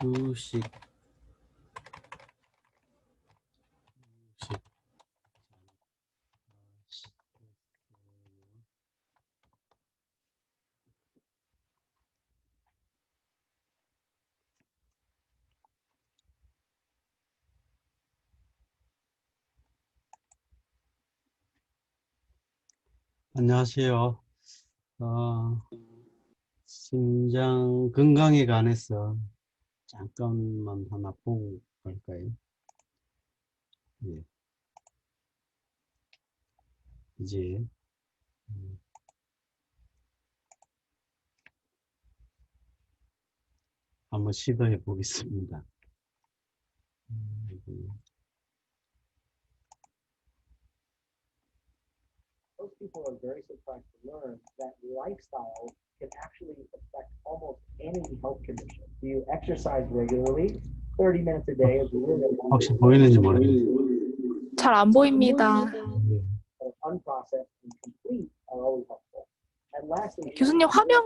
휴식, 휴식. 안녕하세요. 심장 건강에 관해서 잠깐만 하나 보고 갈까요? 예, 이제 한번 시도해 보겠습니다. Most people are very surprised to learn that lifestyle can actually affect almost any health condition. Do you exercise regularly? 30 minutes a day is really a long 혹시 보이는지 모르겠네요. 잘 안 보입니다. unprocessed and complete are always helpful. And lastly, 교수님 화면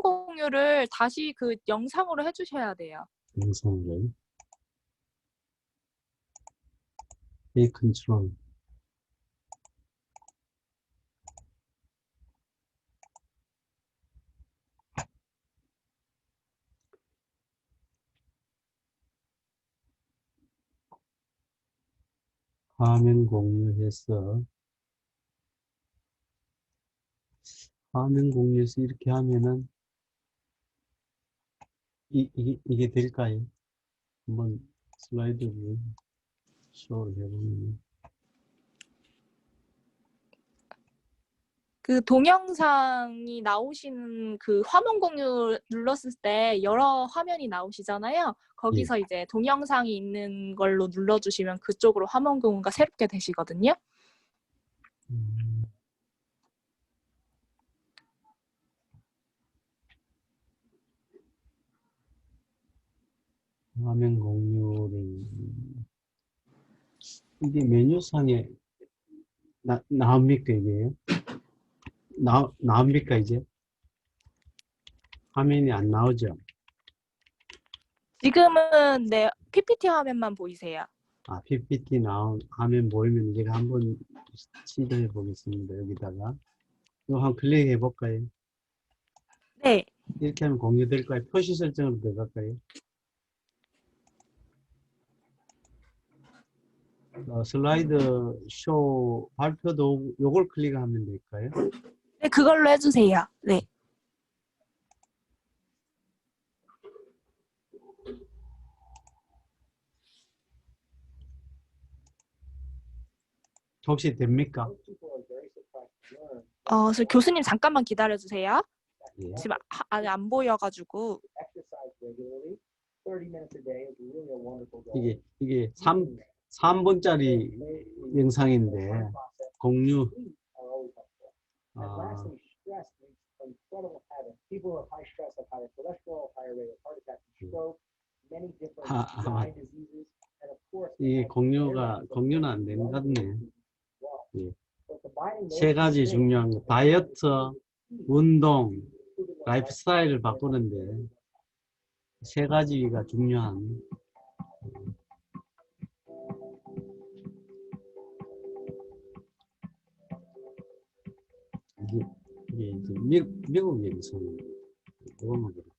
공유를 다시 그 영상으로 해주셔야 돼요. 영상을 이 컨트롤 화면 공유해서 이렇게 하면은 이게 될까요? 한번 슬라이드를 쇼를 해보면 그 동영상이 나오시는 그 화면 공유 눌렀을 때 여러 화면이 나오시잖아요. 거기서 이제 동영상이 있는 걸로 눌러주시면 그쪽으로 화면 공유가 새롭게 되시거든요. 화면 공유를 이게 메뉴상에 나옵니까 이게요? 나옵니까 이제? 화면이 안 나오죠? 지금은 네 PPT 화면만 보이세요. 아, PPT 나온 화면 보이면 제가 한번 시도해 보겠습니다. 여기다가 이거 한번 클릭해 볼까요? 네. 이렇게 하면 공유될까요? 표시 설정으로 들어갈까요? 슬라이드 쇼 발표도 요걸 클릭하면 될까요? 네, 그걸로 해주세요. 네. 혹시 됩니까? most people are very surprised to learn 그래서 교수님 잠깐만 기다려주세요. 예. 지금 아직 안 보여가지고. exercise regularly. 30 minutes a day is really a wonderful goal. 이게 3분짜리 영상인데 공유 Are always helpful. And lastly, stress leads to incredible habits. People with high stress have higher cholesterol, higher rate of heart attack and stroke, many different eye diseases, and of course, 이게 공유는 안 되는 것 같네요. 예. 세 가지 중요한 거 다이어트, 운동, 라이프 스타일을 바꾸는데 세 가지가 중요한 이게 이제 미국 영상입니다. 이거만 그렇고.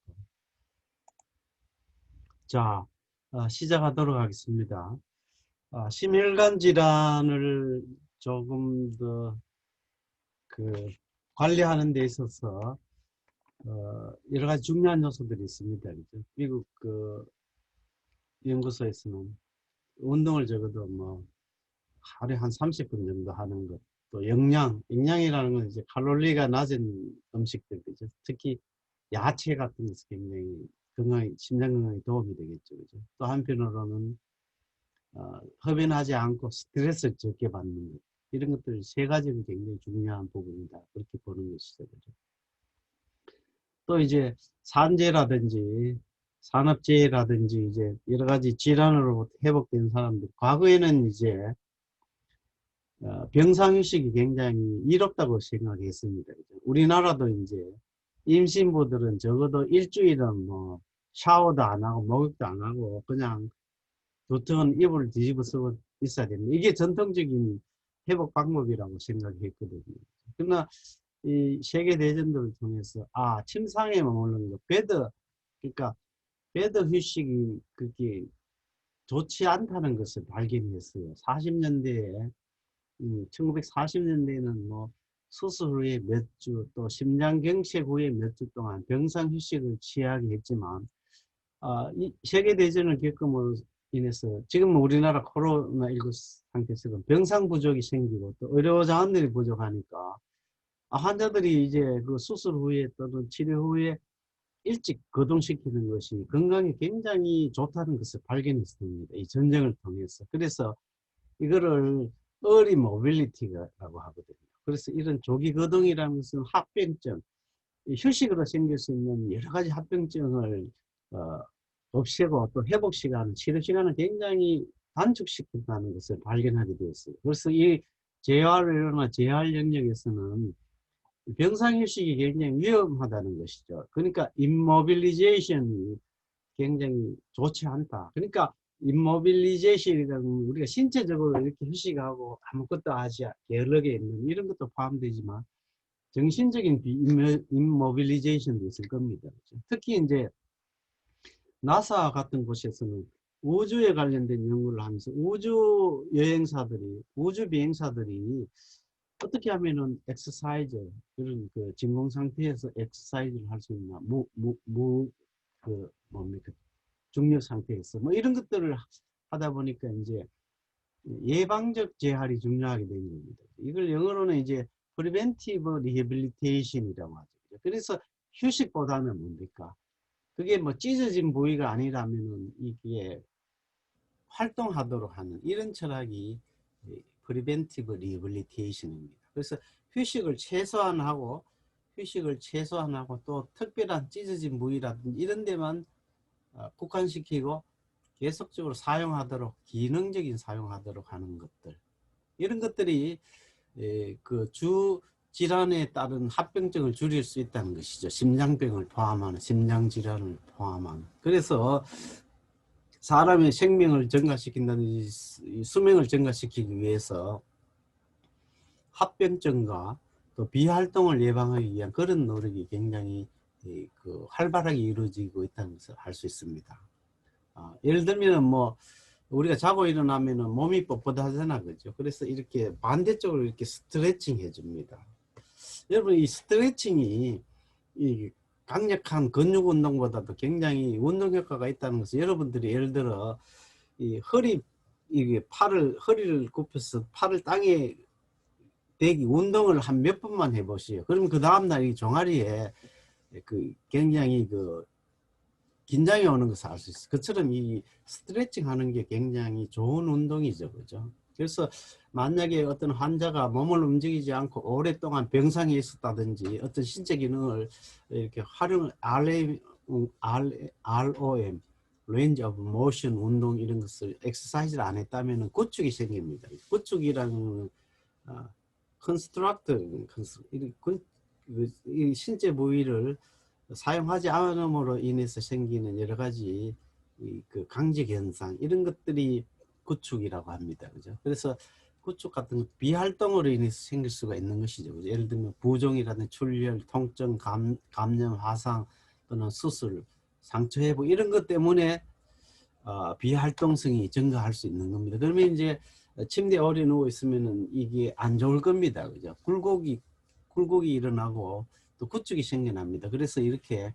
자, 시작하도록 하겠습니다. 심혈관 질환을 조금 더 관리하는 데 있어서 여러 가지 중요한 요소들이 있습니다. 그죠? 미국 연구소에서는 운동을 적어도 뭐 하루에 한 30분 정도 하는 것, 또 영양이라는 건 이제 칼로리가 낮은 음식들, 그죠? 특히 야채 같은 것이 굉장히 심장 건강에 도움이 되겠죠. 그죠? 또 한편으로는 흡연하지 않고 스트레스를 적게 받는 것, 이런 것들 세 가지는 굉장히 중요한 부분이다. 그렇게 보는 것이죠. 그죠? 또 이제 산재라든지 산업재해라든지 이제 여러 가지 질환으로부터 회복된 사람들, 과거에는 이제 병상휴식이 굉장히 이롭다고 생각했습니다. 그죠? 우리나라도 이제 임신부들은 적어도 일주일은 뭐 샤워도 안 하고 목욕도 안 하고 그냥 두터운 이불을 뒤집어 쓰고 있어야 됩니다. 이게 전통적인 회복 방법이라고 생각했거든요. 그러나 이 세계대전들을 통해서 침상에 머무르는 거, 그러니까 베드 휴식이 그게 좋지 않다는 것을 발견했어요. 40년대에 1940년대에는 뭐 수술 후에 몇 주, 또 심장경색 후에 몇 주 동안 병상 휴식을 취하게 했지만 이 세계대전을 겪음으로 인해서 지금 우리나라 코로나19 상태에서 병상 부족이 생기고 또 의료자원들이 부족하니까 환자들이 이제 그 수술 후에 또는 치료 후에 일찍 거동시키는 것이 건강에 굉장히 좋다는 것을 발견했습니다. 이 전쟁을 통해서. 그래서 이거를 early mobility라고 하거든요. 그래서 이런 조기 거동이라는 것은 합병증, 휴식으로 생길 수 있는 여러 가지 합병증을 없애고 또 회복 시간, 치료 시간을 굉장히 단축시킨다는 것을 발견하게 되었어요. 그래서 이 재활이나 재활 영역에서는 병상 휴식이 굉장히 위험하다는 것이죠. 그러니까 immobilization이 굉장히 좋지 않다. 그러니까 immobilization이라는 우리가 신체적으로 이렇게 휴식하고 아무것도 하지 게을르게 있는 이런 것도 포함되지만 정신적인 immobilization도 있을 겁니다. 특히 이제 나사 같은 곳에서는 우주에 관련된 연구를 하면서 우주 비행사들이 어떻게 하면은 엑서사이즈, 그런 그 진공 상태에서 엑서사이즈를 할 수 있나, 중력 상태에서, 뭐 이런 것들을 하다 보니까 이제 예방적 재활이 중요하게 된 겁니다. 이걸 영어로는 이제 preventive rehabilitation이라고 하죠. 그래서 휴식보다는 뭡니까? 그게 뭐 찢어진 부위가 아니라면은 이게 활동하도록 하는 이런 철학이 preventive rehabilitation입니다. 그래서 휴식을 최소한하고 또 특별한 찢어진 부위라든지 이런 데만 국한시키고 계속적으로 사용하도록, 기능적인 사용하도록 하는 것들, 이런 것들이 그 주 질환에 따른 합병증을 줄일 수 있다는 것이죠. 심장병을 포함하는, 심장질환을 포함하는. 그래서 사람의 생명을 증가시킨다든지 수명을 증가시키기 위해서 합병증과 또 비활동을 예방하기 위한 그런 노력이 굉장히 활발하게 이루어지고 있다는 것을 알 수 있습니다. 예를 들면 뭐 우리가 자고 일어나면은 몸이 뻣뻣하잖아, 그죠? 그래서 이렇게 반대쪽으로 이렇게 스트레칭 해줍니다. 여러분, 이 스트레칭이 이 강력한 근육 운동보다도 굉장히 운동 효과가 있다는 것을 여러분들이 예를 들어 이 허리를 굽혀서 팔을 땅에 대기 운동을 한 몇 번만 해보시오. 그러면 그 다음날 이 종아리에 굉장히 긴장이 오는 것을 알 수 있어요. 그처럼 이 스트레칭 하는 게 굉장히 좋은 운동이죠. 그죠? 그래서 만약에 어떤 환자가 몸을 움직이지 않고 오랫동안 병상에 있었다든지 어떤 신체 기능을 이렇게 ROM, Range of Motion 운동 이런 것을 엑서사이즈를 안 했다면 구축이 생깁니다. 구축이라는 이 신체 부위를 사용하지 않음으로 인해서 생기는 여러 가지 그 강직 현상, 이런 것들이 구축이라고 합니다. 그죠? 그래서 구축 같은 것, 비활동으로 인해서 생길 수가 있는 것이죠. 그죠? 예를 들면 부종이라든지 출혈, 통증, 감염, 화상 또는 수술, 상처 회복 이런 것 때문에 비활동성이 증가할 수 있는 겁니다. 그러면 이제 침대에 오래 누워 있으면은 이게 안 좋을 겁니다. 그죠? 굴곡이 일어나고 또 구축이 생겨납니다. 그래서 이렇게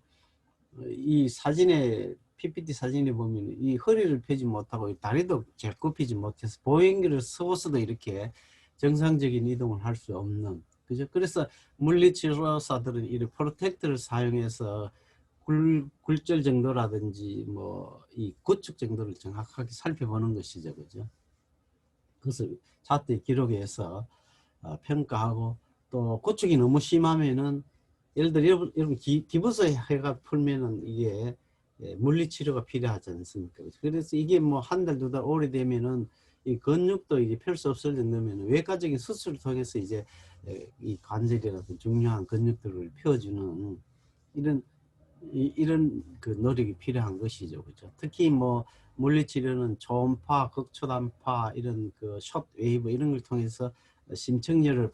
이 사진에 PPT 사진에 보면 이 허리를 펴지 못하고 다리도 잘 굽히지 못해서 보행기를 서서도 이렇게 정상적인 이동을 할 수 없는, 그죠? 그래서 물리치료사들은 이 프로텍터를 사용해서 굴절 정도라든지 뭐 이 구축 정도를 정확하게 살펴보는 것이죠, 그죠? 그것을 자퇴 기록해서 평가하고, 또 구축이 너무 심하면은 예를 들어 여러분 기부서 해가 풀면은 이게 물리치료가 필요하지 않습니까? 그래서 이게 뭐 한 달, 두 달 오래되면은 이 근육도 이제 펼 수 없을 정도면 외과적인 수술을 통해서 이제 이 관절이라든 중요한 근육들을 펴주는 이런 이런 그 노력이 필요한 것이죠. 그죠? 특히 뭐 물리치료는 초음파, 극초단파 이런 그 숏웨이브 이런 걸 통해서 심청열을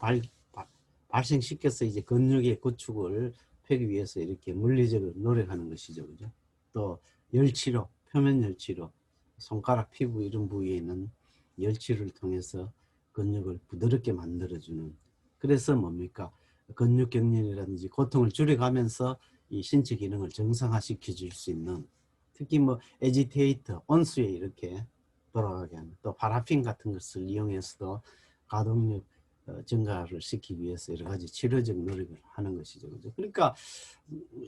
발생시켜서 이제 근육의 구축을 하기 위해서 이렇게 물리적으로 노력하는 것이죠. 그죠? 또 열치료, 표면 열치료, 손가락 피부 이런 부위에는 열치료를 통해서 근육을 부드럽게 만들어주는, 그래서 뭡니까? 근육 경련이라든지 고통을 줄여가면서 이 신체 기능을 정상화시켜 줄 수 있는, 특히 뭐 에지테이터, 온수에 이렇게 돌아가게 하는, 또 파라핀 같은 것을 이용해서도 가동력 증가를 시키기 위해서 여러 가지 치료적 노력을 하는 것이죠. 그죠? 그러니까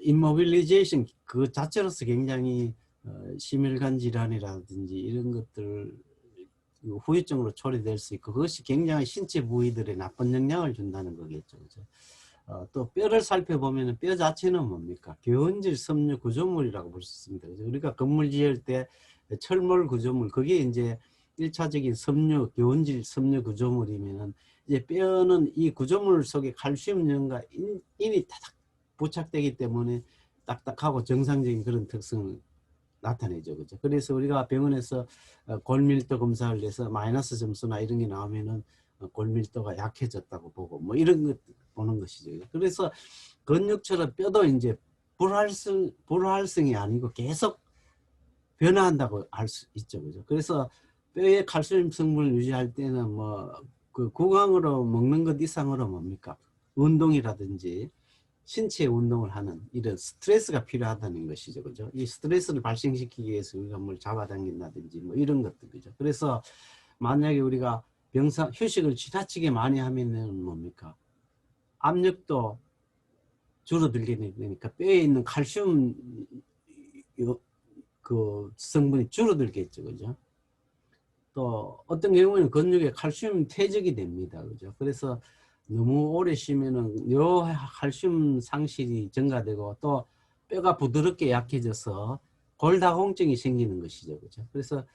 임모빌리제이션 그 자체로서 굉장히 심혈관 질환이라든지 이런 것들 후유증으로 초래될 수 있고, 그것이 굉장히 신체 부위들에 나쁜 영향을 준다는 거겠죠. 그죠? 또 뼈를 살펴보면 뼈 자체는 뭡니까? 교원질 섬유 구조물이라고 볼 수 있습니다. 그죠? 그러니까 건물 지을 때 철골 구조물, 그게 이제 1차적인 섬유, 교원질 섬유 구조물이면은, 이제 뼈는 이 구조물 속에 칼슘연과 인이 타닥 부착되기 때문에 딱딱하고 정상적인 그런 특성을 나타내죠. 그죠? 그래서 우리가 병원에서 골밀도 검사를 해서 마이너스 점수나 이런 게 나오면은 골밀도가 약해졌다고 보고 뭐 이런 것 보는 것이죠. 그래서 근육처럼 뼈도 이제 불활성이 아니고 계속 변화한다고 할 수 있죠. 그죠? 그래서 뼈의 칼슘 성분을 유지할 때는 뭐 그 구강으로 먹는 것 이상으로 뭡니까? 운동이라든지 신체 운동을 하는 이런 스트레스가 필요하다는 것이죠. 그죠? 이 스트레스를 발생시키기 위해서 우리가 뭘 잡아당긴다든지 뭐 이런 것들. 그죠? 그래서 만약에 우리가 휴식을 지나치게 많이 하면은 뭡니까? 압력도 줄어들게 되니까 뼈에 있는 칼슘 그 성분이 줄어들겠죠. 그죠? 또 어떤 경우에는 근육에 칼슘 퇴적이 됩니다. 그죠? 그래서 너무 오래 쉬면은 요 칼슘 상실이 증가되고 또 뼈가 부드럽게 약해져서 골다공증이 생기는 것이죠. 그죠? 그래서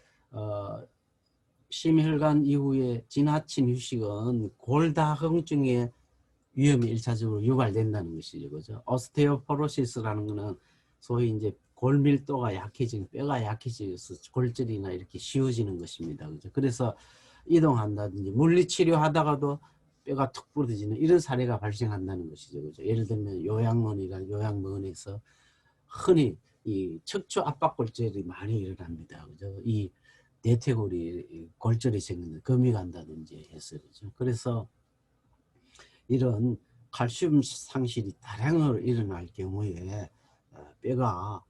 심혈관 이후에 지나친 휴식은 골다공증의 위험이 일차적으로 유발된다는 것이죠. 그죠? 오스테오포로시스라는 거는 소위 이제 골밀도가 약해지는, 뼈가 약해져서 골절이나 이렇게 쉬워지는 것입니다. 그죠? 그래서 이동한다든지 물리치료 하다가도 뼈가 툭 부러지는 이런 사례가 발생한다는 것이죠. 그죠? 예를 들면 요양원에서 흔히 이 척추 압박 골절이 많이 일어납니다. 그죠? 이 대퇴골이 골절이 생기는 금이 간다든지 해서 그죠? 그래서 이런 칼슘 상실이 다량으로 일어날 경우에 뼈가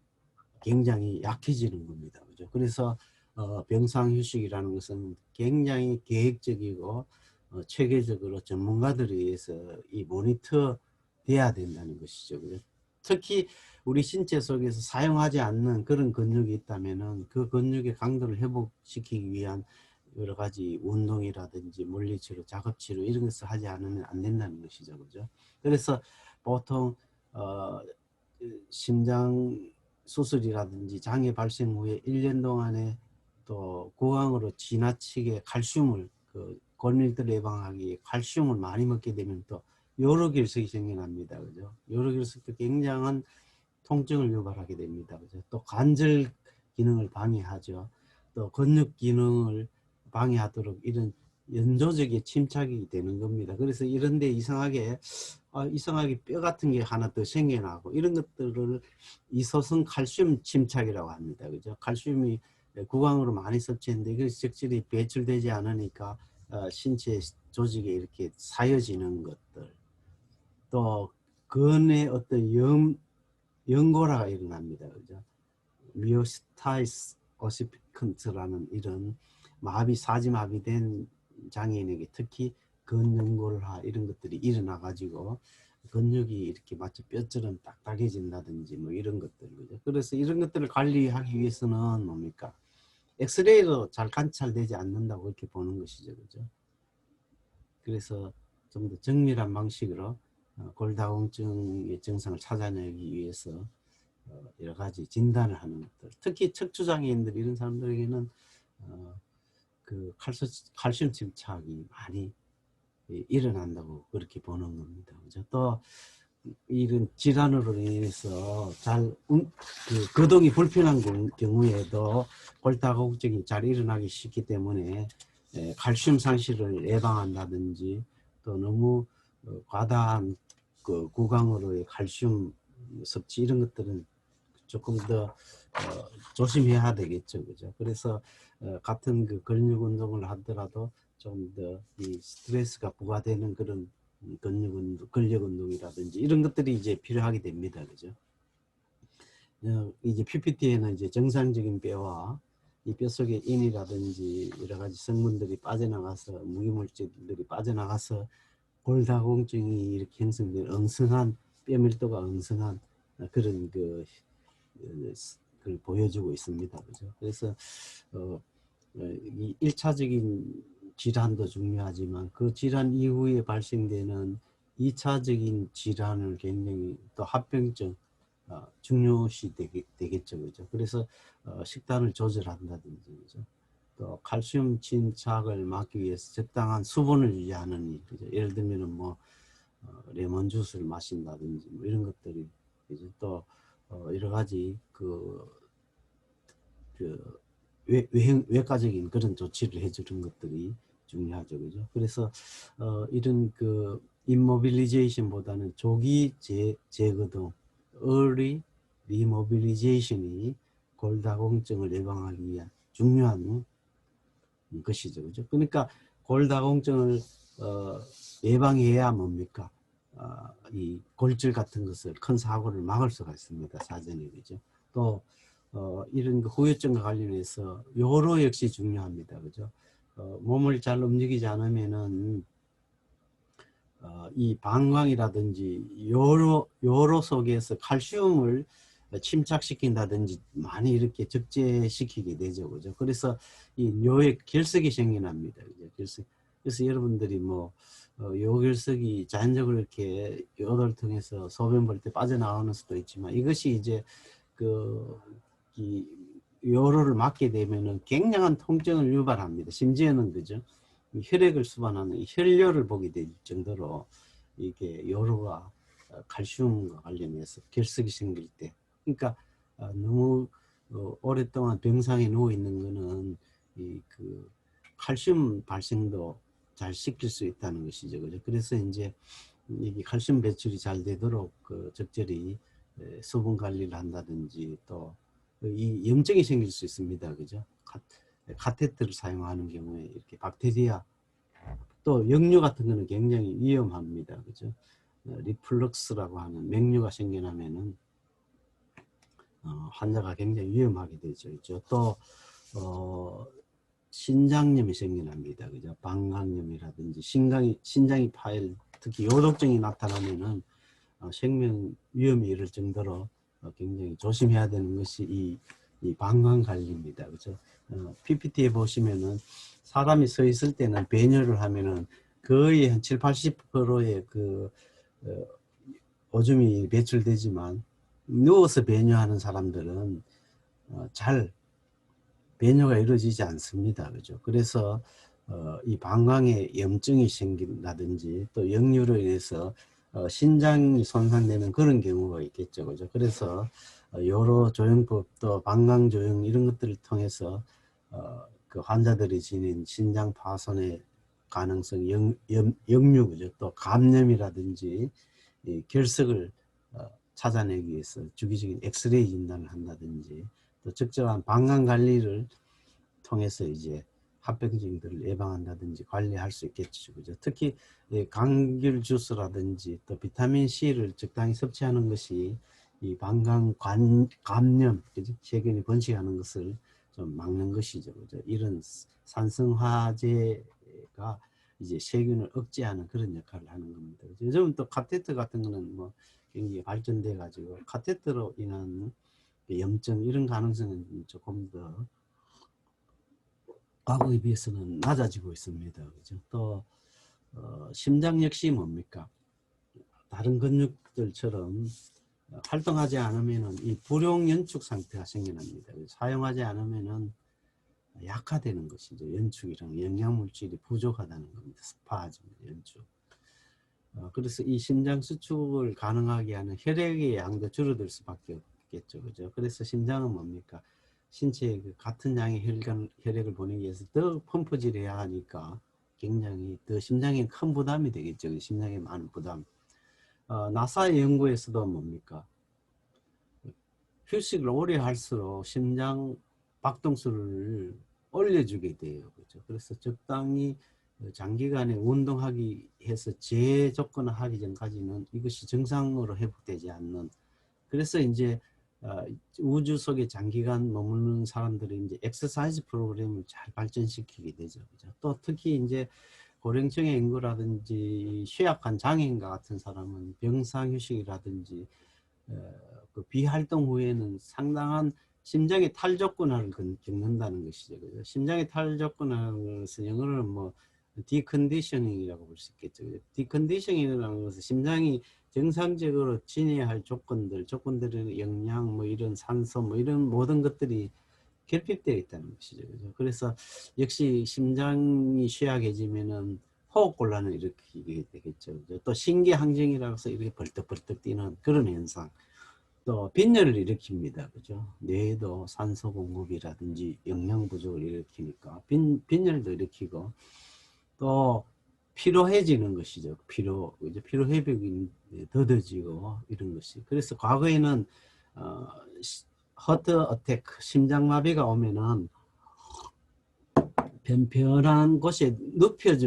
굉장히 약해지는 겁니다. 그죠? 그래서 병상휴식이라는 것은 굉장히 계획적이고 체계적으로 전문가들에 의해서 이 모니터 돼야 된다는 것이죠. 그죠? 특히 우리 신체 속에서 사용하지 않는 그런 근육이 있다면은 그 근육의 강도를 회복시키기 위한 여러 가지 운동이라든지 물리치료, 작업치료 이런 것을 하지 않으면 안 된다는 것이죠. 그죠? 그래서 보통 심장 수술이라든지 장애 발생 후에 1년 동안에 또 구강으로 지나치게 칼슘을 그 골밀도를 예방하기 위해 칼슘을 많이 먹게 되면 또 요로결석이 생겨납니다. 그죠? 요로결석도 굉장한 통증을 유발하게 됩니다. 그죠? 또 관절 기능을 방해하죠. 또 근육 기능을 방해하도록 이런 연조적인 침착이 되는 겁니다. 그래서 이런데 이상하게 뼈 같은 게 하나 더 생겨나고 이런 것들을 이소성 칼슘 침착이라고 합니다. 그죠? 칼슘이 구강으로 많이 섭취했는데 그래서 적절히 배출되지 않으니까 신체 조직에 이렇게 사여지는 것들, 또 근의 어떤 연고라가 일어납니다. 그죠? 미오스타이스 오시피컨트라는 이런 사지마비된 장애인에게 특히 근연골화 이런 것들이 일어나 가지고 근육이 이렇게 마치 뼈처럼 딱딱해진다든지 뭐 이런 것들. 그죠? 그래서 이런 것들을 관리하기 위해서는 뭡니까? 엑스레이로 잘 관찰되지 않는다고 이렇게 보는 것이죠. 그죠? 그래서 좀 더 정밀한 방식으로 골다공증의 증상을 찾아내기 위해서 여러 가지 진단을 하는 것들, 특히 척추장애인들 이런 사람들에게는 그 칼슘 침착이 많이 일어난다고 그렇게 보는 겁니다. 그죠? 또 이런 질환으로 인해서 거동이 불편한 경우에도 골다공증이 잘 일어나기 쉽기 때문에 칼슘 상실을 예방한다든지 또 너무 과다한 그 구강으로의 칼슘 섭취 이런 것들은 조금 더 조심해야 되겠죠, 그죠? 그래서 같은 그 근육 운동을 하더라도 좀 더 이 스트레스가 부과되는 그런 근력 운동이라든지 이런 것들이 이제 필요하게 됩니다, 그죠? 이제 PPT에는 이제 정상적인 뼈와 이 뼛속에 인이라든지 여러 가지 성분들이 빠져나가서 무기물질들이 빠져나가서 골다공증이 이렇게 형성된 엉성한 뼈 밀도가 엉성한 그런 그걸 보여주고 있습니다. 그죠? 그래서 이 1차적인 질환도 중요하지만 그 질환 이후에 발생되는 2차적인 질환을 굉장히 또 합병증 중요시 되겠죠. 그죠? 그래서 식단을 조절한다든지 그죠? 또 칼슘 침착을 막기 위해서 적당한 수분을 유지하는 일, 그죠? 예를 들면은 뭐 레몬 주스를 마신다든지 뭐 이런 것들이 이제 또 여러 가지 외과적인 그런 조치를 해주는 것들이 중요하죠, 그죠? 그래서 이런 그 immobilization보다는 조기 재거동, early remobilization이 골다공증을 예방하기 위한 중요한 것이죠, 그죠? 그러니까 골다공증을 예방해야 뭡니까? 이 골절 같은 것을 큰 사고를 막을 수가 있습니다, 사전에, 그죠? 또 이런 그 후유증과 관련해서 요로 역시 중요합니다, 그죠? 몸을 잘 움직이지 않으면은 이 방광이라든지 요로 속에서 칼슘을 침착시킨다든지 많이 이렇게 적재시키게 되죠, 그죠? 그래서 이 뇨에 결석이 생겨납니다, 그죠? 결석. 그래서 여러분들이 뭐 요결석이 자연적으로 이렇게 요를 통해서 소변 볼 때 빠져나오는 수도 있지만 이것이 이제 이 요로를 막게 되면은 굉장한 통증을 유발합니다. 심지어는 그죠? 혈액을 수반하는 혈뇨를 보게 될 정도로 이게 요로가 칼슘과 관련해서 결석이 생길 때, 그러니까 너무 오랫동안 병상에 누워 있는 거는 이 칼슘 발생도 잘 시킬 수 있다는 것이죠, 그죠? 그래서 이제 이게 칼슘 배출이 잘 되도록 적절히 수분 관리를 한다든지 또 이 염증이 생길 수 있습니다, 그죠? 카테트를 사용하는 경우에 이렇게 박테리아 또 역류 같은 거는 굉장히 위험합니다, 그죠? 리플럭스라고 하는 맹류가 생겨나면은 환자가 굉장히 위험하게 되죠, 그죠? 또 신장염이 생겨납니다, 그죠? 방광염이라든지 신장이 파열, 특히 요독증이 나타나면은 생명 위험이 이를 정도로 굉장히 조심해야 되는 것이 이 방광 관리입니다, 그죠? PPT에 보시면은 사람이 서 있을 때는 배뇨를 하면은 거의 한 7, 80%의 오줌이 배출되지만 누워서 배뇨하는 사람들은 잘 배뇨가 이루어지지 않습니다, 그죠? 그래서 이 방광에 염증이 생긴다든지 또 역류로 인해서 신장이 손상되는 그런 경우가 있겠죠, 그죠? 그래서 요로 조영법 또 방광 조영 이런 것들을 통해서 그 환자들이 지닌 신장 파손의 가능성, 역류, 그죠? 또 감염이라든지 이 결석을 찾아내기 위해서 주기적인 엑스레이 진단을 한다든지 또 적절한 방광 관리를 통해서 이제 합병증들을 예방한다든지 관리할 수 있겠죠, 그죠? 특히 감귤 주스라든지 또 비타민 C를 적당히 섭취하는 것이 이 방광 감염, 그죠? 세균이 번식하는 것을 좀 막는 것이죠, 그죠? 이런 산성화제가 이제 세균을 억제하는 그런 역할을 하는 겁니다. 요즘은 또 카테터 같은 거는 뭐 굉장히 발전돼 가지고 카테터로 인한 염증 이런 가능성은 조금 더 과거에 비해서는 낮아지고 있습니다, 그죠? 또 심장 역시 뭡니까? 다른 근육들처럼 활동하지 않으면은 이 불용 연축 상태가 생겨납니다. 사용하지 않으면은 약화되는 것이죠. 연축이랑 영양물질이 부족하다는 겁니다. 스파즘, 연축. 그래서 이 심장 수축을 가능하게 하는 혈액의 양도 줄어들 수밖에 없겠죠. 그죠? 그래서 심장은 뭡니까? 신체에 그 같은 양의 혈액을 보내기 위해서 더 펌프질을 해야 하니까 굉장히 더 심장에 큰 부담이 되겠죠. 심장에 많은 부담. 나사의 연구에서도 뭡니까? 휴식을 오래 할수록 심장 박동수를 올려주게 돼요. 그죠? 그래서 적당히 장기간에 운동하기 해서 재조건화하기 전까지는 이것이 정상으로 회복되지 않는, 그래서 이제 우주 속에 장기간 머무는 사람들이 이제 엑서사이즈 프로그램을 잘 발전시키게 되죠. 그죠? 또 특히 이제 고령층의 인구라든지 취약한 장애인과 같은 사람은 병상 휴식이라든지 그 비활동 후에는 상당한 심장의 탈조건화를 겪는다는 것이죠. 그죠? 심장의 탈조건화라는 것은 영어로는 뭐 디컨디셔닝이라고 볼 수 있겠죠. 디컨디셔닝이라는 것은 심장이 정상적으로 지내야 할 조건들은 영양, 뭐 이런 산소, 뭐 이런 모든 것들이 결핍되어 있다는 것이죠. 그죠? 그래서 역시 심장이 취약해지면은 호흡곤란을 일으키게 되겠죠. 그죠? 또 신계항쟁이라고 해서 이렇게 벌떡벌떡 뛰는 그런 현상. 또 빈혈을 일으킵니다. 그죠? 뇌에도 산소 공급이라든지 영양 부족을 일으키니까 빈혈도 일으키고, 또 피로해지는 것이죠. 이제 피로 회복이 더뎌지고 이런 것이. 그래서 과거에는 하트 어택, 심장마비가 오면은 편편한 곳에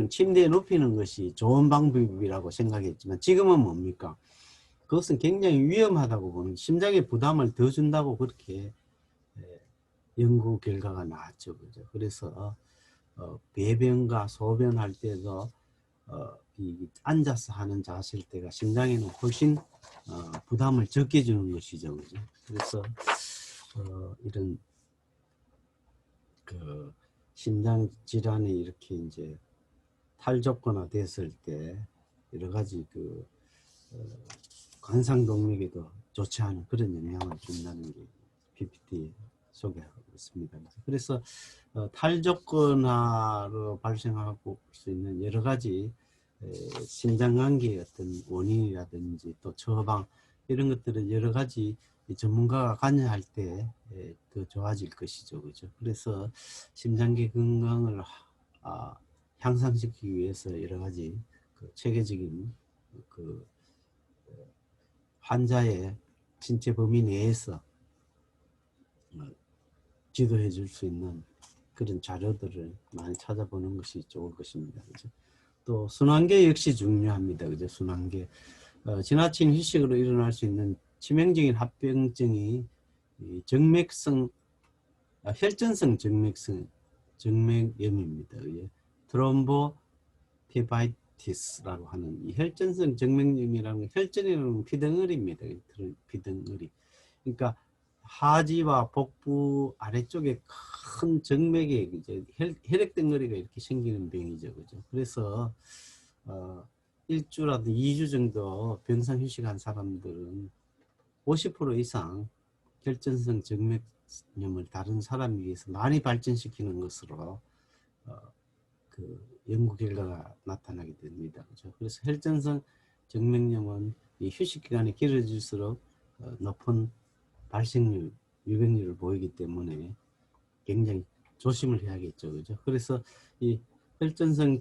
침대에 눕히는 것이 좋은 방법이라고 생각했지만 지금은 뭡니까? 그것은 굉장히 위험하다고 보는, 심장에 부담을 더 준다고 그렇게 연구 결과가 나왔죠. 그죠? 그래서 배변과 소변할 때도 이 앉아서 하는 자세일 때가 심장에는 훨씬 부담을 적게 주는 것이죠. 그죠? 그래서 이런 그 심장 질환이 이렇게 이제 탈조건화 됐을 때 여러 가지 그 관상동맥에도 좋지 않은 그런 영향을 준다는 게 PPT 소개하고 있습니다. 그래서 탈조건화로 발생하고 수 있는 여러 가지 심장관계의 어떤 원인이라든지 또 처방 이런 것들은 여러 가지 전문가가 관여할 때 더 좋아질 것이죠. 그죠? 그래서 심장계 건강을 향상시키기 위해서 여러 가지 그 체계적인 그 환자의 신체 범위 내에서 지도해 줄 수 있는 그런 자료들을 많이 찾아보는 것이 좋을 것입니다. 그죠? 또 순환계 역시 중요합니다. 그죠? 순환계. 지나친 휴식으로 일어날 수 있는 치명적인 합병증이 혈전성 정맥염입니다. 트롬보피바이티스라고 하는 이 혈전성 정맥염이라는 혈전이라는 피덩어리입니다. 피덩어리. 그러니까 하지와 복부 아래쪽에 큰 정맥에 이제 혈액 덩어리가 이렇게 생기는 병이죠. 그죠? 그래서 1주라도 2주 정도 병상 휴식한 사람들은 50% 이상 혈전성 정맥염을 다른 사람에 비해서 많이 발전시키는 것으로 그 연구 결과가 나타나게 됩니다. 그죠? 그래서 혈전성 정맥염은 이 휴식 기간이 길어질수록 높은 발생률, 유병률을 보이기 때문에 굉장히 조심을 해야겠죠. 그죠? 그래서 이 혈전성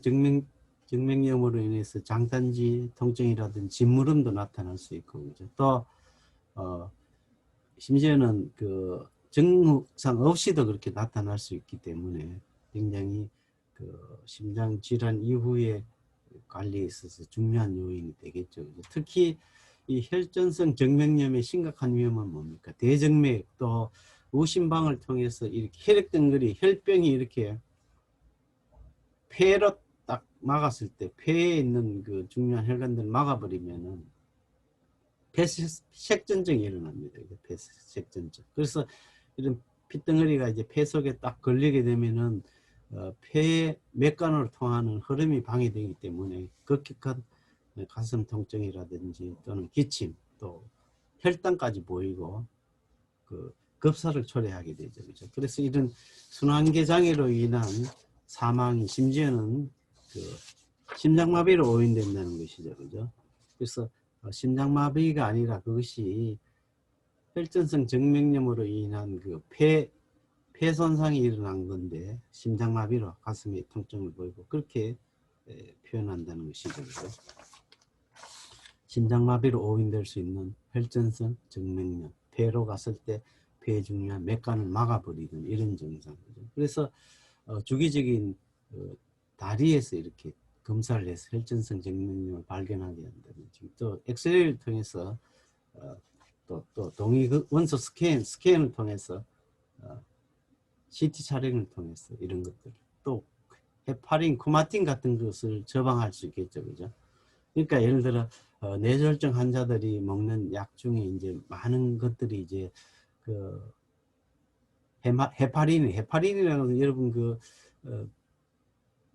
정맥염으로 인해서 장단지 통증이라든지 진무름도 나타날 수 있고, 그죠? 또 심지어는 그 증상 없이도 그렇게 나타날 수 있기 때문에 굉장히 그 심장 질환 이후에 관리에 있어서 중요한 요인이 되겠죠. 특히 이 혈전성 정맥염의 심각한 위험은 뭡니까? 대정맥 또 우심방을 통해서 이렇게 혈액 덩어리, 혈병이 이렇게 폐로 딱 막았을 때 폐에 있는 그 중요한 혈관들을 막아버리면은 폐색전증이 일어납니다. 폐색전증. 그래서 이런 핏덩어리가 이제 폐 속에 딱 걸리게 되면은 폐의 맥관으로 통하는 흐름이 방해되기 때문에 급격한 가슴 통증이라든지 또는 기침 또 혈당까지 보이고 그 급사를 초래하게 되죠. 그렇죠? 그래서 이런 순환계 장애로 인한 사망이 심지어는 그 심장마비로 오인된다는 것이죠. 그죠? 그래서 심장마비가 아니라 그것이 혈전성 정맥염으로 인한 그 폐 손상이 일어난 건데 심장마비로 가슴에 통증을 보이고 그렇게 표현한다는 것이죠. 그죠? 심장마비로 오인될 수 있는 혈전성 정맥염, 폐로 갔을 때 폐에 중요한 맥관을 막아버리는 이런 증상. 그래서 주기적인 다리에서 이렇게 검사를 해서 혈전성 정맥염을 발견하게 한다든지 또 엑스레이를 통해서 또 동위 원소 스캔을 통해서 CT 촬영을 통해서 이런 것들 또 헤파린, 쿠마틴 같은 것을 처방할 수 있겠죠, 그죠? 그러니까 예를 들어 뇌졸중 환자들이 먹는 약 중에 이제 많은 것들이 이제 그 헤파린이라는 것은 여러분 그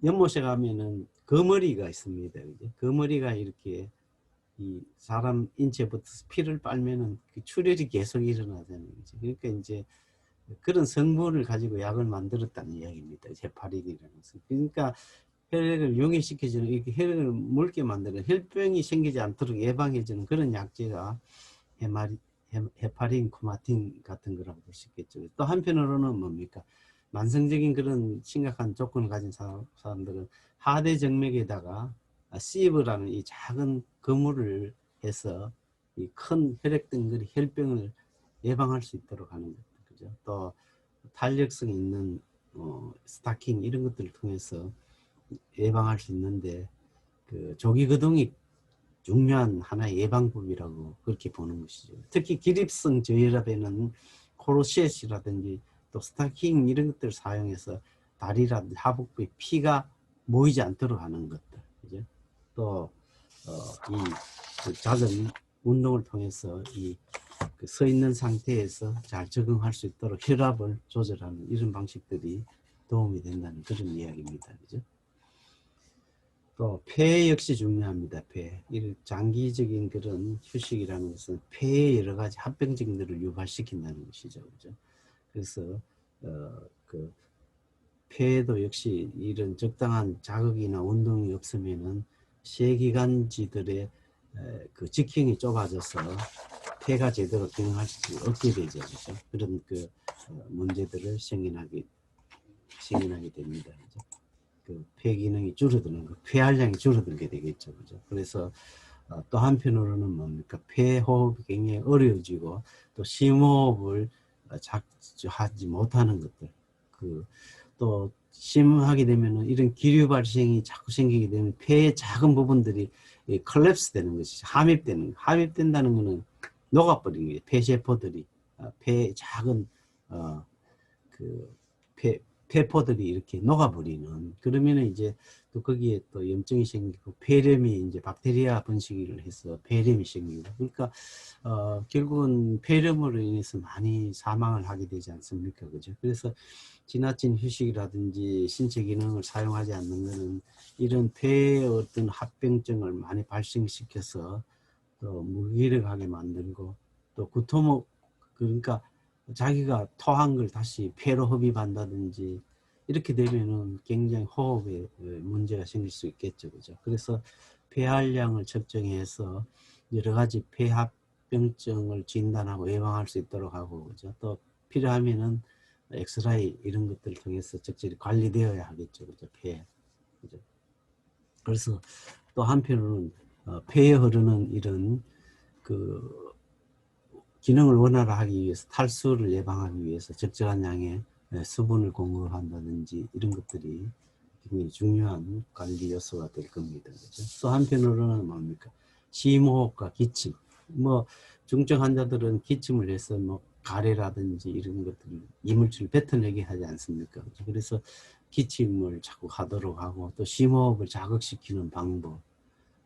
연못에 가면은 거머리가 있습니다, 그죠? 거머리가 이렇게 이 사람 인체부터 피를 빨면은 그 출혈이 계속 일어나잖아요, 그죠? 그러니까 이제 그런 성분을 가지고 약을 만들었다는 이야기입니다. 헤파린이라는 것은. 그러니까 혈액을 용해시켜주는 이렇게 혈액을 묽게 만드는 혈병이 생기지 않도록 예방해주는 그런 약제가 헤파린, 쿠마틴 같은 거라고 볼 수 있겠죠. 또 한편으로는 뭡니까? 만성적인 그런 심각한 조건을 가진 사람들은 하대 정맥에다가 시브라는 이 작은 그물을 해서 이 큰 혈액 덩어리 혈병을 예방할 수 있도록 하는 것. 그죠? 또 탄력성 있는 스타킹 이런 것들을 통해서 예방할 수 있는데 그 조기 거동이 중요한 하나의 예방법이라고 그렇게 보는 것이죠. 특히 기립성 저혈압에는 코르셋이라든지 또 스타킹 이런 것들을 사용해서 다리라든지 하복부에 피가 모이지 않도록 하는 것들, 그죠? 또 이 잦은 운동을 통해서 그 서 있는 상태에서 잘 적응할 수 있도록 혈압을 조절하는 이런 방식들이 도움이 된다는 그런 이야기입니다. 그죠? 또 폐 역시 중요합니다. 폐. 이 장기적인 그런 휴식이라는 것은 폐의 여러 가지 합병증들을 유발시킨다는 것이죠. 그죠? 그래서 그 폐에도 역시 이런 적당한 자극이나 운동이 없으면은 쇠기관지들의 그 직형이 좁아져서 폐가 제대로 기능할 수 없게 되죠. 그렇죠? 그런 그 문제들을 생겨나게 됩니다. 그죠? 그 폐 기능이 줄어드는 거, 폐활량이 줄어들게 되겠죠. 그죠? 그래서 또 한편으로는 뭡니까? 폐 호흡이 굉장히 어려워지고 또 심호흡을 하지 못하는 것들. 또 심하게 되면은 이런 기류 발생이 자꾸 생기게 되면 폐의 작은 부분들이 컬랩스 되는 것이죠. 함입된다는 것은 녹아버리는 거예요. 폐세포들이 폐의 작은 그 폐포들이 이렇게 녹아버리는. 그러면은 이제 또 거기에 또 염증이 생기고 폐렴이 이제 박테리아 번식을 해서 폐렴이 생깁니다. 그러니까 결국은 폐렴으로 인해서 많이 사망을 하게 되지 않습니까? 그죠? 그래서 지나친 휴식이라든지 신체 기능을 사용하지 않는 것은 이런 폐의 어떤 합병증을 많이 발생시켜서 또 무기력하게 만들고 또 구토목, 그러니까 자기가 토한 걸 다시 폐로 흡입한다든지 이렇게 되면은 굉장히 호흡에 문제가 생길 수 있겠죠. 그죠? 그래서 폐활량을 측정해서 여러 가지 폐합병증을 진단하고 예방할 수 있도록 하고, 그죠? 또 필요하면은 엑스라이 이런 것들을 통해서 적절히 관리되어야 하겠죠. 그죠? 폐. 그죠? 그래서 또 한편으로는 폐에 흐르는 이런 그 기능을 원활하게 하기 위해서 탈수를 예방하기 위해서 적절한 양의 수분을 공급한다든지 이런 것들이 굉장히 중요한 관리 요소가 될 겁니다. 그렇죠? 또 한편으로는 뭡니까? 심호흡과 기침. 뭐 중증 환자들은 기침을 해서 뭐 가래라든지 이런 것들 이물질을 뱉어내게 하지 않습니까? 그렇죠? 그래서 기침을 자꾸 하도록 하고 또 심호흡을 자극시키는 방법,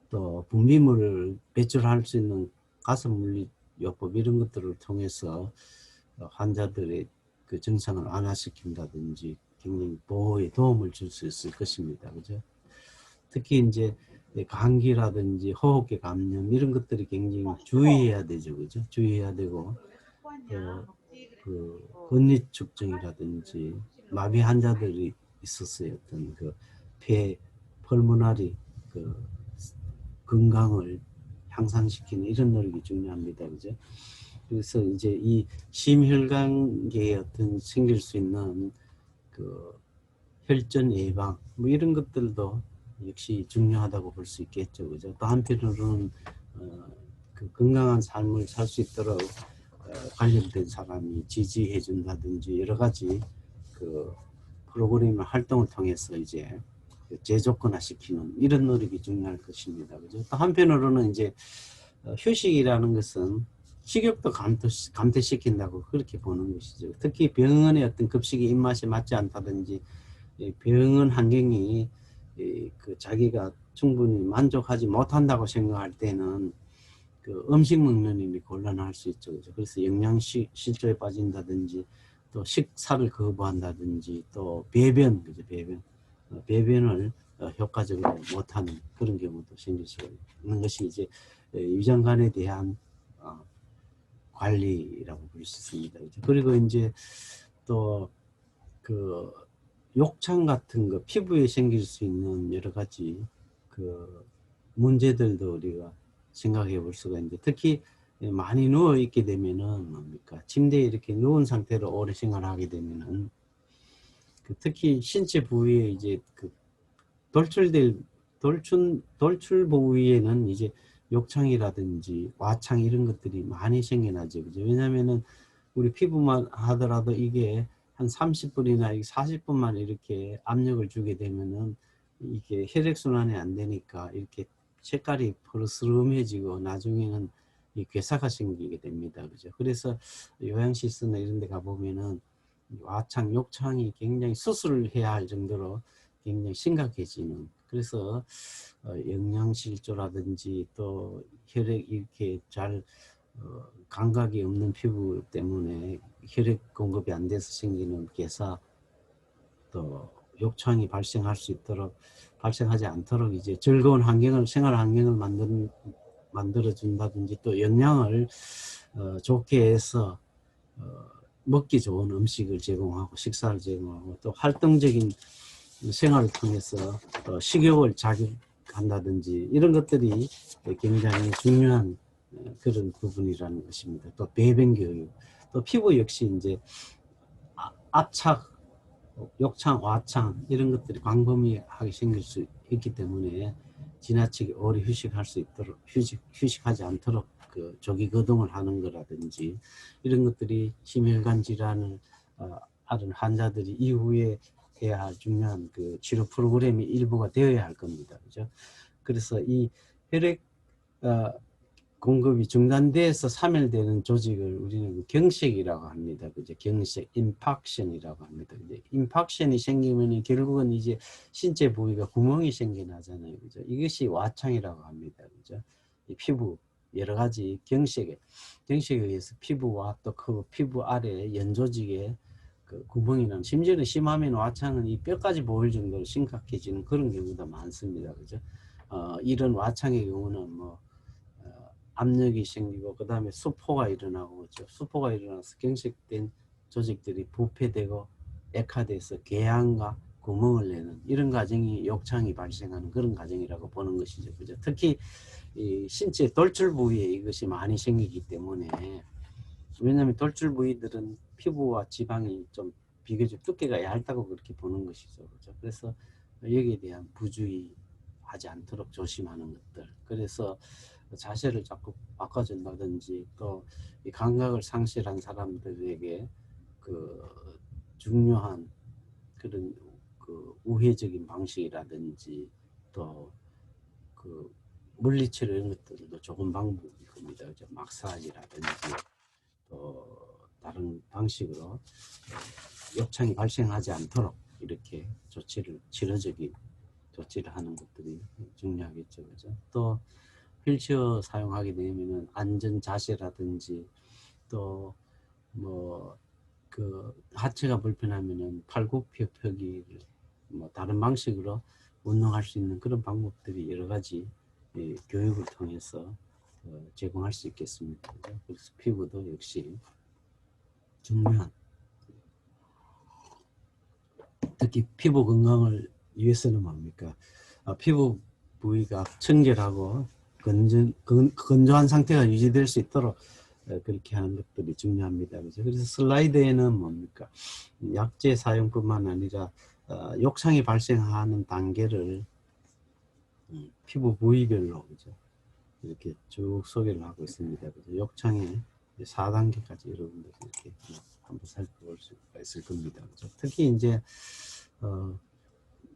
또 분비물을 배출할 수 있는 가스 물리 요법 이런 것들을 통해서 환자들의 그 증상을 완화시킨다든지 굉장히 보호에 도움을 줄 수 있을 것입니다. 그죠? 특히 이제 감기라든지 호흡기 감염 이런 것들이 굉장히 주의해야 되죠. 그죠? 주의해야 되고 그 근리축증이라든지 마비 환자들이 있었어요. 어떤 그 폐 펄모나리 그 건강을 향상시키는 이런 노력이 중요합니다. 그죠? 그래서 이제 이 심혈관계에 어떤 생길 수 있는 그 혈전 예방 뭐 이런 것들도 역시 중요하다고 볼 수 있겠죠. 그죠? 또 한편으로는 그 건강한 삶을 살 수 있도록 관련된 사람이 지지해 준다든지 여러 가지 그 프로그램 활동을 통해서 이제 재조건화 시키는 이런 노력이 중요할 것입니다. 그죠? 또 한편으로는 이제 휴식이라는 것은 식욕도 감퇴시킨다고 그렇게 보는 것이죠. 특히 병원의 어떤 급식이 입맛에 맞지 않다든지 병원 환경이 그 자기가 충분히 만족하지 못한다고 생각할 때는 그 음식 먹는 일이 곤란할 수 있죠. 그죠? 그래서 영양실조에 빠진다든지 또 식사를 거부한다든지 또 배변, 그죠? 배변을 효과적으로 못하는 그런 경우도 생길 수가 있는 것이 이제 위장관에 대한 관리라고 볼 수 있습니다. 그리고 이제 또 그 욕창 같은 거 피부에 생길 수 있는 여러 가지 그 문제들도 우리가 생각해 볼 수가 있는데 특히 많이 누워 있게 되면은 뭡니까 침대에 이렇게 누운 상태로 오래 생활하게 되면은 그 특히 신체 부위에 이제 그 돌출 부위에는 이제 욕창이라든지 와창 이런 것들이 많이 생겨나죠. 그죠? 왜냐면은 우리 피부만 하더라도 이게 한 30분이나 40분만 이렇게 압력을 주게 되면은 이게 혈액순환이 안 되니까 이렇게 색깔이 푸르스름해지고 나중에는 이 괴사가 생기게 됩니다. 그죠? 그래서 요양시설이나 이런 데 가보면은 와창, 욕창이 굉장히 수술을 해야 할 정도로 굉장히 심각해지는 그래서 영양실조라든지 또 혈액 이렇게 잘 감각이 없는 피부 때문에 혈액 공급이 안 돼서 생기는 괴사 또 욕창이 발생하지 않도록 이제 즐거운 생활 환경을 만들어 준다든지 또 영양을 좋게 해서 먹기 좋은 음식을 제공하고 식사를 제공하고 또 활동적인 생활을 통해서 식욕을 자극한다든지 이런 것들이 굉장히 중요한 그런 부분이라는 것입니다. 또 배변 교육, 또 피부 역시 이제 압착, 욕창, 와창 이런 것들이 광범위하게 생길 수 있기 때문에 지나치게 오래 휴식하지 않도록 그 조기 거동을 하는 거라든지 이런 것들이 심혈관 질환을 앓은 환자들이 이후에 해야 할 중요한 그 치료 프로그램의 일부가 되어야 할 겁니다. 그죠? 그래서 이 혈액 공급이 중단돼서 사멸되는 조직을 우리는 경색이라고 합니다. 그죠? 경색, 임팍션이라고 합니다. 이제 임팍션이 생기면 결국은 이제 신체 부위가 구멍이 생겨나잖아요. 그죠? 이것이 와창이라고 합니다. 그죠? 이 피부 여러 가지 경색에 의해서 피부와 또 그 피부 아래 연조직에 그 구멍이 나는 심지어는 심하면 와창은 이 뼈까지 보일 정도로 심각해지는 그런 경우도 많습니다. 그죠? 이런 와창의 경우는 뭐 압력이 생기고 그 다음에 수포가 일어나고 그렇죠. 수포가 일어나서 경색된 조직들이 부패되고 액화돼서 궤양과 구멍을 내는 이런 과정이 욕창이 발생하는 그런 과정이라고 보는 것이죠. 그죠? 특히 이 신체 돌출 부위에 이것이 많이 생기기 때문에 왜냐하면 돌출 부위들은 피부와 지방이 좀 비교적 두께가 얇다고 그렇게 보는 것이죠. 그죠? 그래서 여기에 대한 부주의하지 않도록 조심하는 것들. 그래서 자세를 자꾸 바꿔준다든지 또 이 감각을 상실한 사람들에게 그 중요한 그런 그 우회적인 방식이라든지 또 그 물리치료 이런 것들도 좋은 방법일 겁니다. 마사지라든지 또 다른 방식으로 욕창이 발생하지 않도록 이렇게 치료적인 조치를 하는 것들이 중요하겠죠. 그죠? 또 휠체어 사용하게 되면은 안전 자세라든지 또 뭐 그 하체가 불편하면은 팔굽혀펴기를 뭐 다른 방식으로 운동할 수 있는 그런 방법들이 여러 가지 교육을 통해서 제공할 수 있겠습니다. 그래서 피부도 역시 중요한 특히 피부 건강을 위해서는 뭡니까? 피부 부위가 청결하고 건조한 상태가 유지될 수 있도록 그렇게 하는 것들이 중요합니다. 그죠? 그래서 슬라이드에는 뭡니까? 약제 사용뿐만 아니라 욕창이 발생하는 단계를 피부 부위별로 그죠? 이렇게 쭉 소개를 하고 있습니다. 그죠? 욕창의 4단계까지 여러분들 이렇게 한번 살펴볼 수가 있을 겁니다. 그죠? 특히 이제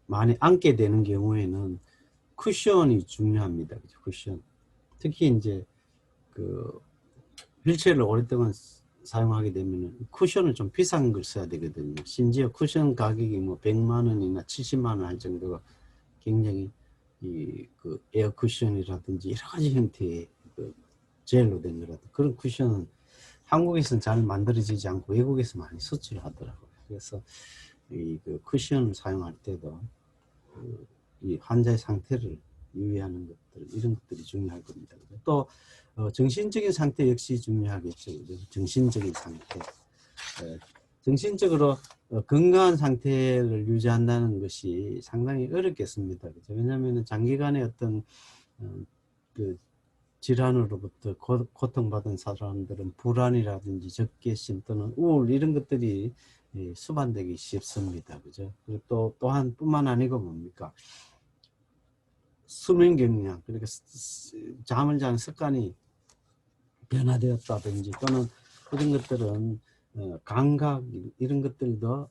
많이 앉게 되는 경우에는 쿠션이 중요합니다. 그죠? 쿠션. 특히 이제 그 휠체어를 오랫동안 사용하게 되면 쿠션을 좀 비싼 걸 써야 되거든요. 심지어 쿠션 가격이 뭐 100만 원이나 70만 원 할 정도가 굉장히 그 에어 쿠션이라든지 여러 가지 형태의 그 젤로 된 거라도 그런 쿠션은 한국에서는 잘 만들어지지 않고 외국에서 많이 수출을 하더라고요. 그래서 그 쿠션을 사용할 때도 이 환자의 상태를 유의하는 것들 이런 것들이 중요할 겁니다. 또 정신적인 상태 역시 중요하겠죠. 정신적인 상태. 정신적으로 건강한 상태를 유지한다는 것이 상당히 어렵겠습니다. 그렇죠? 왜냐하면 장기간의 어떤 그 질환으로부터 고통받은 사람들은 불안이라든지 적개심 또는 우울 이런 것들이 수반되기 쉽습니다. 그죠? 그리고 또한 뿐만 아니고 뭡니까? 수면 경량, 그러니까 잠을 자는 습관이 변화되었다든지 또는 이런 것들은 감각 이런 것들도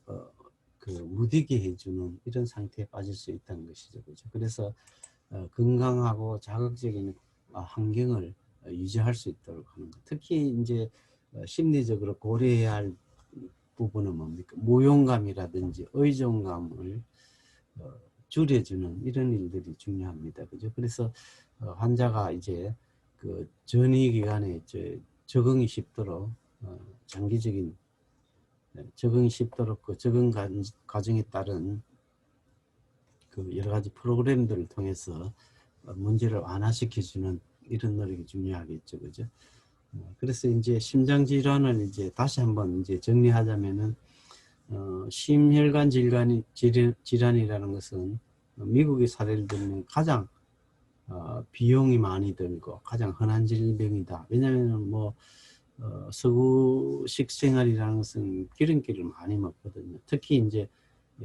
그 무디게 해주는 이런 상태에 빠질 수 있다는 것이죠. 그죠? 그래서 건강하고 자극적인 환경을 유지할 수 있도록 하는 것. 특히 이제 심리적으로 고려해야 할 부분은 뭡니까? 무용감이라든지 의존감을 줄여주는 이런 일들이 중요합니다. 그죠? 그래서 환자가 이제 그 전이 기간에 적응이 쉽도록 장기적인 적응이 쉽도록 그 적응 과정에 따른 그 여러 가지 프로그램들을 통해서 문제를 완화시켜주는 이런 노력이 중요하겠죠, 그죠? 그래서 이제 심장 질환을 이제 다시 한번 이제 정리하자면은 심혈관 질환이라는 것은 미국의 사례를 들면 가장 비용이 많이 들고 가장 흔한 질병이다. 왜냐하면 뭐 서구식 생활이라는 것은 기름기를 많이 먹거든요. 특히 이제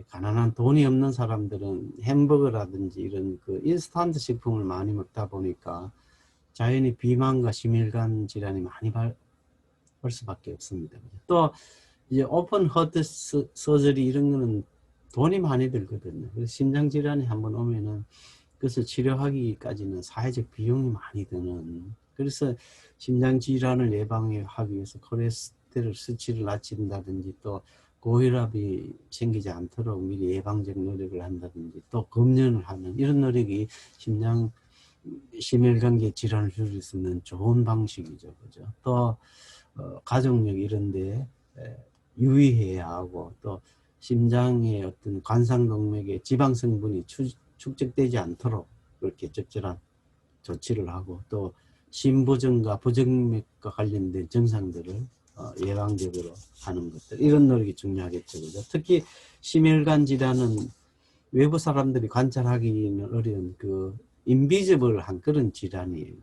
가난한 돈이 없는 사람들은 햄버거라든지 이런 그 인스턴트 식품을 많이 먹다 보니까 자연히 비만과 심혈관 질환이 많이 올 수밖에 없습니다. 또 이제 오픈 하트 서저리 이런 거는 돈이 많이 들거든요. 그래서 심장 질환이 한번 오면은 그것을 치료하기까지는 사회적 비용이 많이 드는. 그래서 심장 질환을 예방하기 위해서 콜레스테롤 수치를 낮춘다든지 또 고혈압이 생기지 않도록 미리 예방적 노력을 한다든지 또 검연을 하는 이런 노력이 심혈관계 질환을 줄일 수 있는 좋은 방식이죠. 그죠? 또 가족력 이런데 유의해야 하고 또 심장의 어떤 관상동맥에 지방 성분이 축적되지 않도록 그렇게 적절한 조치를 하고 또 심부전과 부정맥과 관련된 증상들을 예방적으로 하는 것들 이런 노력이 중요하겠죠. 그죠? 특히 심혈관 질환은 외부 사람들이 관찰하기는 어려운 그 인비지블한 그런 질환이에요.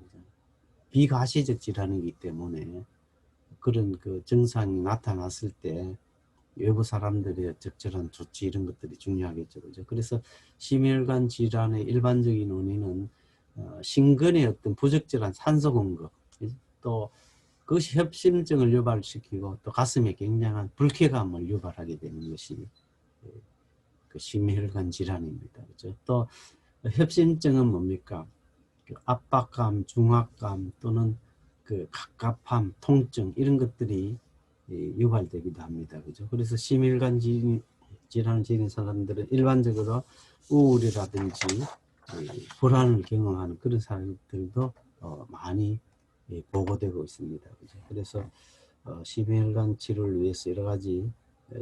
비가시적 질환이기 때문에 그런 그 증상이 나타났을 때 외부 사람들의 적절한 조치 이런 것들이 중요하겠죠. 그죠? 그래서 심혈관 질환의 일반적인 원인은 심근의 어떤 부적절한 산소 공급, 또 그것이 협심증을 유발시키고 또 가슴에 굉장한 불쾌감을 유발하게 되는 것이 그 심혈관 질환입니다. 그죠? 또 협심증은 뭡니까? 그 압박감, 중압감 또는 그 갑갑함, 통증 이런 것들이 유발되기도 합니다. 그죠? 그래서 심혈관 질환을 지닌 사람들은 일반적으로 우울이라든지 불안을 경험하는 그런 사람들도 많이 보고되고 있습니다. 그죠? 그래서 심혈관 치료를 위해서 여러 가지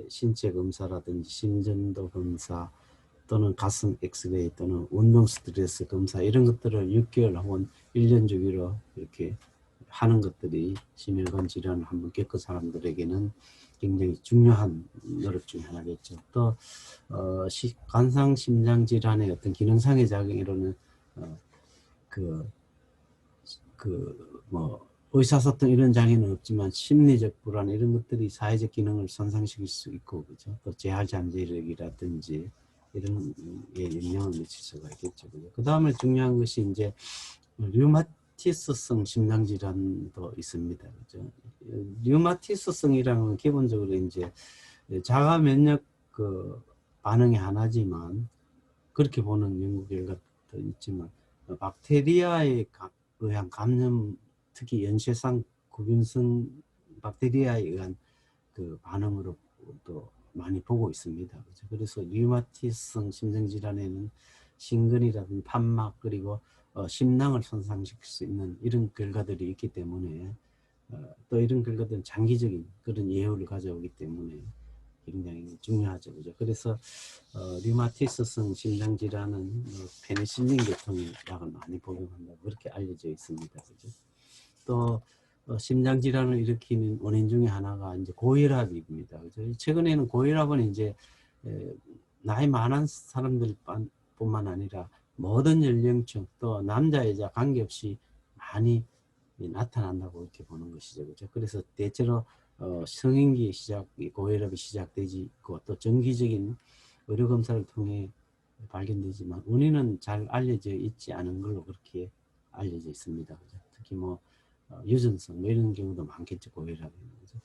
신체 검사라든지 심전도 검사 또는 가슴 엑스레이 또는 운동 스트레스 검사 이런 것들을 6개월 혹은 1년 주기로 이렇게 하는 것들이 심혈관 질환을 한번 겪은 사람들에게는 굉장히 중요한 노력 중에 하나겠죠. 또 관상 심장 질환의 어떤 기능상의 작용으로는 뭐 의사소통 이런 장애는 없지만 심리적 불안 이런 것들이 사회적 기능을 손상시킬 수 있고, 그죠? 또 재활 잠재력이라든지 이런 게 영향을 미칠 수가 있겠죠. 그 다음에 중요한 것이 이제 류마티스성 심장질환도 있습니다. 그죠? 류마티스성이라는 건 기본적으로 이제 자가 면역 그 반응이 하나지만, 그렇게 보는 연구 결과도 있지만 박테리아에 의한 감염, 특히 연쇄상 구균성 박테리아에 의한 그 반응으로 또 많이 보고 있습니다. 그래서 류마티성 심장질환에는 심근이라든지 판막 그리고 심낭을 손상시킬 수 있는 이런 결과들이 있기 때문에 또 이런 결과들은 장기적인 그런 예후를 가져오기 때문에 굉장히 중요하죠. 그죠? 그래서 류마티스성 심장질환은 페니실린 계통의 약을 많이 복용한다고 그렇게 알려져 있습니다. 그죠? 또 심장질환을 일으키는 원인 중에 하나가 이제 고혈압입니다. 그죠? 최근에는 고혈압은 이제 나이 많은 사람들뿐만 아니라 모든 연령층 또 남자 여자 관계없이 많이 나타난다고 이렇게 보는 것이죠. 그죠? 그래서 대체로 성인기 고혈압이 시작되지 있고 또 정기적인 의료 검사를 통해 발견되지만 원인은 잘 알려져 있지 않은 걸로 그렇게 알려져 있습니다. 그죠? 특히 뭐 유전성 뭐 이런 경우도 많겠죠. 고혈압이.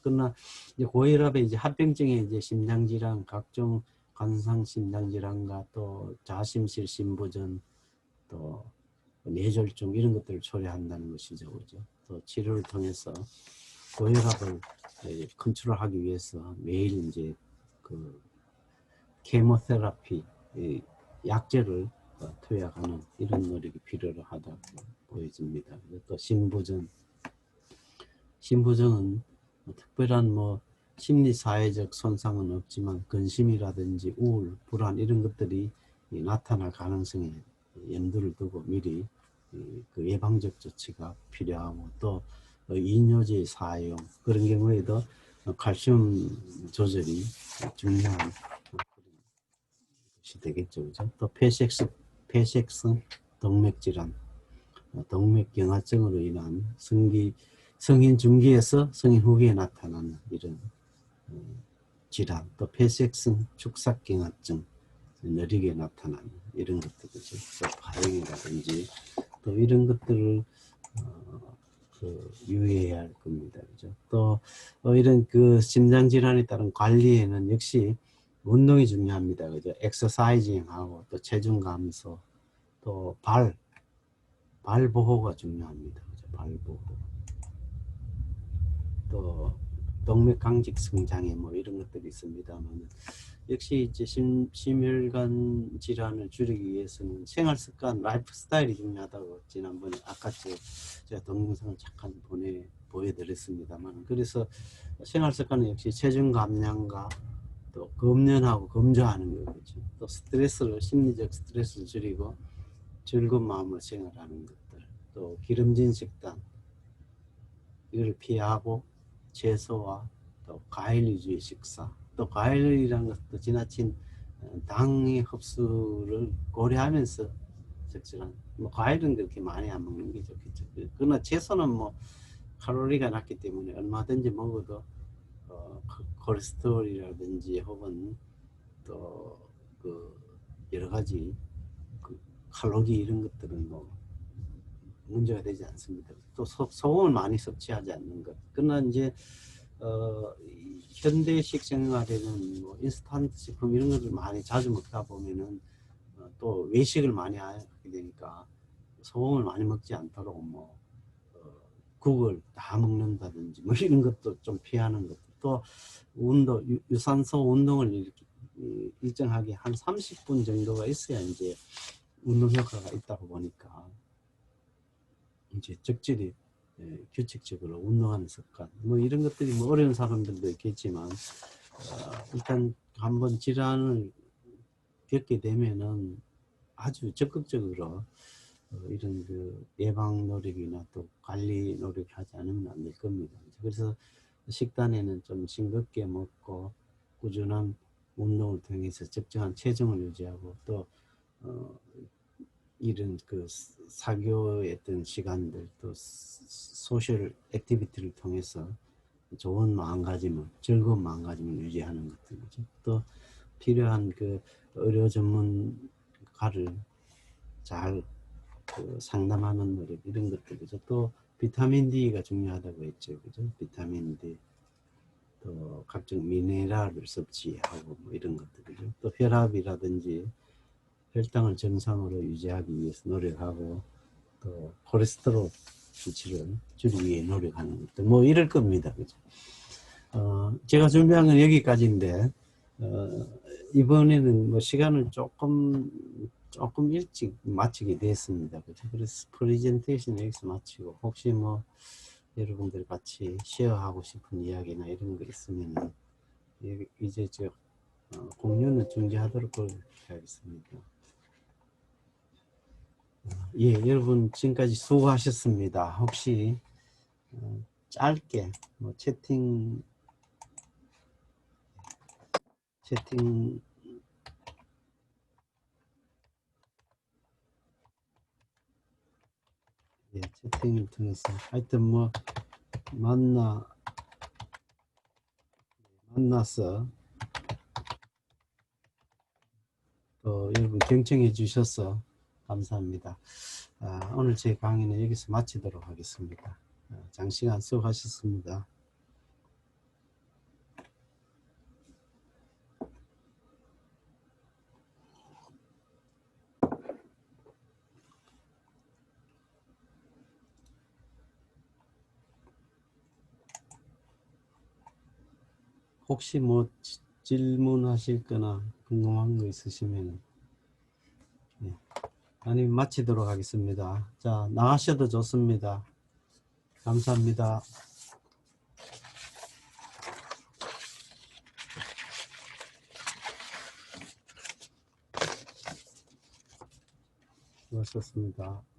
그러나 이제 고혈압에 이제 합병증에 이제 심장질환, 각종 관상 심장질환과 또 자심실 심부전, 또 뇌졸중 이런 것들을 초래한다는 것이죠. 그죠? 또 치료를 통해서 고혈압을 컨트롤하기 위해서 매일 이제 그 케모테라피 약제를 투약하는 이런 노력이 필요하다고 보여집니다. 또 심부전은 특별한 뭐 심리 사회적 손상은 없지만 근심이라든지 우울, 불안 이런 것들이 나타날 가능성에 염두를 두고 미리 그 예방적 조치가 필요하고 또 이뇨제 사용 그런 경우에도 칼슘 조절이 중요한 것이 되겠죠. 그죠? 또 폐색성 동맥질환, 동맥경화증으로 인한 성인 중기에서 성인 후기에 나타나는 이런 질환, 또 폐색성 축삭경화증, 느리게 나타나는 이런 것들이죠. 또 파형이라든지 또 이런 것들을 유의해야 할 겁니다. 그죠? 또 이런 그 심장 질환에 따른 관리에는 역시 운동이 중요합니다. 그죠? 엑서사이징하고 또 체중 감소, 또 발 보호가 중요합니다. 그죠? 발 보호. 또 동맥강직성 장애 뭐 이런 것들이 있습니다만 역시 이제 심혈관 질환을 줄이기 위해서는 생활 습관, 라이프 스타일이 중요하다고 지난번에 아까 제가 동영상을 잠깐 보여드렸습니다만 그래서 생활 습관은 역시 체중 감량과 또 검연하고 검조하는 거죠. 또 심리적 스트레스를 줄이고 즐거운 마음으로 생활하는 것들, 또 기름진 식단 이걸 피하고 채소와 또 과일 위주의 식사, 또 과일이라는 것도 지나친 당의 흡수를 고려하면서 적절한 뭐 과일은 그렇게 많이 안 먹는 게 좋겠죠. 그러나 채소는 뭐 칼로리가 낮기 때문에 얼마든지 먹어도 콜레스테롤이라든지 혹은 또 그 여러 가지 그 칼로리 이런 것들은 뭐 문제가 되지 않습니다. 또 소금을 많이 섭취하지 않는 것. 그러나 이제 현대식 생활에는 뭐 인스턴트 식품 이런 것을 많이 자주 먹다 보면은 또 외식을 많이 하게 되니까 소금을 많이 먹지 않도록 뭐 국을 다 먹는다든지 뭐 이런 것도 좀 피하는 것. 또 운동, 유산소 운동을 이렇게 일정하게 한 30분 정도가 있어야 이제 운동 효과가 있다고 보니까 이제 적절히 규칙적으로 운동하는 습관 뭐 이런 것들이 뭐 어려운 사람들도 있겠지만 일단 한번 질환을 겪게 되면은 아주 적극적으로 이런 그 예방 노력이나 또 관리 노력을 하지 않으면 안 될 겁니다. 그래서 식단에는 좀 싱겁게 먹고 꾸준한 운동을 통해서 적정한 체중을 유지하고 또 이런 그 사교의 어떤 시간들 또 소셜 액티비티를 통해서 좋은 마음가짐을 즐거운 마음가짐을 유지하는 것들 그죠? 또 필요한 그 의료 전문가를 잘 그 상담하는 노력 이런 것들 그죠? 또 비타민 D가 중요하다고 했죠 그죠? 비타민 D 또 각종 미네랄을 섭취하고 뭐 이런 것들 그죠? 또 혈압이라든지 혈당을 정상으로 유지하기 위해서 노력하고 또 콜레스테롤 수치를 줄이기 위해 노력하는 것들 뭐 이럴 겁니다 그죠? 제가 준비한 건 여기까지인데 이번에는 뭐 시간을 조금 일찍 마치게 됐습니다. 그죠? 그래서 프레젠테이션 여기서 마치고 혹시 뭐 여러분들 같이 쉐어하고 싶은 이야기나 이런 거 있으면 이제 저 공유는 중지하도록 하겠습니다. 예, 여러분 지금까지 수고하셨습니다. 혹시 짧게 뭐 채팅 예, 채팅을 통해서 하여튼 뭐 만나서 또 여러분 경청해 주셔서 감사합니다. 오늘 제 강의는 여기서 마치도록 하겠습니다. 장시간 수고하셨습니다. 혹시 뭐 질문하실 거나 궁금한 거 있으시면 네. 아니면 마치도록 하겠습니다. 자, 나가셔도 좋습니다. 감사합니다. 수고하셨습니다.